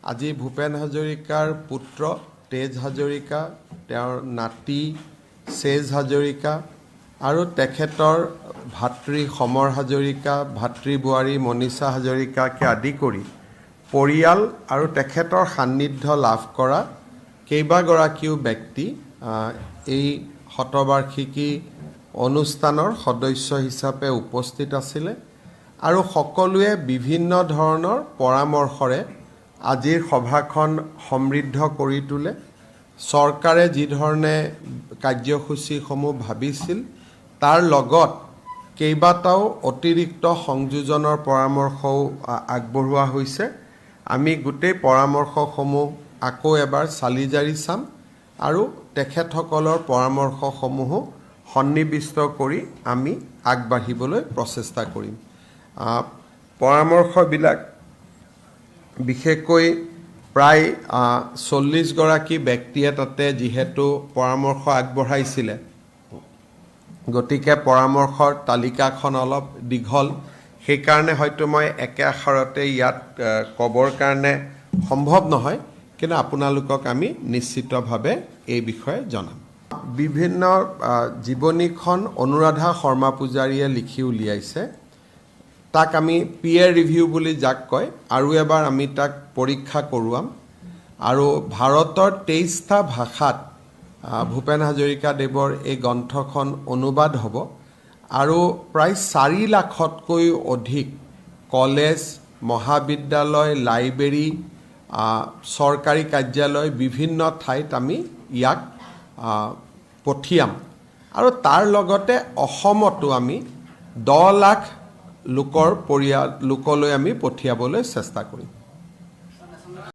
আজি ভূপেন হাজৰিকাৰ পুত্ৰ তেজ হাজৰিকা, তেওঁৰ নাতি চেজ হাজৰিকা আৰু তেখেতৰ ভাতৃ সমৰ হাজৰিকা, ভাতৃ বোৱাৰী মনীষা হাজৰিকাকে আদি কৰি পৰিয়াল আৰু তেখেতৰ সান্নিধ্য লাভ কৰা কেইবাগৰাকীও ব্যক্তি এই শতবাৰ্ষিকী অনুষ্ঠানৰ সদস্য হিচাপে উপস্থিত আছিলে আৰু সকলোৱে বিভিন্ন ধৰণৰ পৰামৰ্শৰে আজিৰ সভাখন সমৃদ্ধ কৰি তোলে। চৰকাৰে যি ধৰণে কাৰ্যসূচীসমূহ ভাবিছিল তাৰ লগত কেইবাটাও অতিৰিক্ত সংযোজনৰ পৰামৰ্শও আগবঢ়োৱা হৈছে। আমি গোটেই পৰামৰ্শসমূহ আকৌ এবাৰ চালি জাৰি চাম আৰু তেখেতসকলৰ পৰামৰ্শসমূহো সন্নিবিষ্ট কৰি আমি আগবাঢ়িবলৈ প্ৰচেষ্টা কৰিম। পৰামৰ্শবিলাক বিশেষকৈ প্ৰায় 40গৰাকী ব্যক্তিয়ে তাতে যিহেতু পৰামৰ্শ আগবঢ়াইছিলে, গতিকে পৰামৰ্শৰ তালিকাখন অলপ দীঘল, সেইকাৰণে হয়তো মই একে আখৰতে ইয়াত ক'বৰ কাৰণে সম্ভৱ নহয়, কিন্তু আপোনালোকক আমি নিশ্চিতভাৱে এই বিষয়ে জনাম। বিভিন্ন জীৱনীখন অনুৰাধা শৰ্মা পূজাৰীয়ে লিখি উলিয়াইছে। তাক আমি পিয়াৰ ৰিভিউ বুলি যাক কয়, আৰু এবাৰ আমি তাক পৰীক্ষা কৰোৱাম আৰু ভাৰতৰ 23টা ভাষাত ভূপেন হাজৰিকাদেৱৰ এই গ্ৰন্থখন অনুবাদ হ'ব আৰু প্ৰায় 4 লাখতকৈও অধিক কলেজ, মহাবিদ্যালয়, লাইব্ৰেৰী, চৰকাৰী কাৰ্যালয় বিভিন্ন ঠাইত আমি ইয়াক পঠিয়াম আৰু তাৰ লগতে অসমতো আমি 10 লাখ লোকলৈ আমি পঠিয়াবলৈ চেষ্টা কৰিম।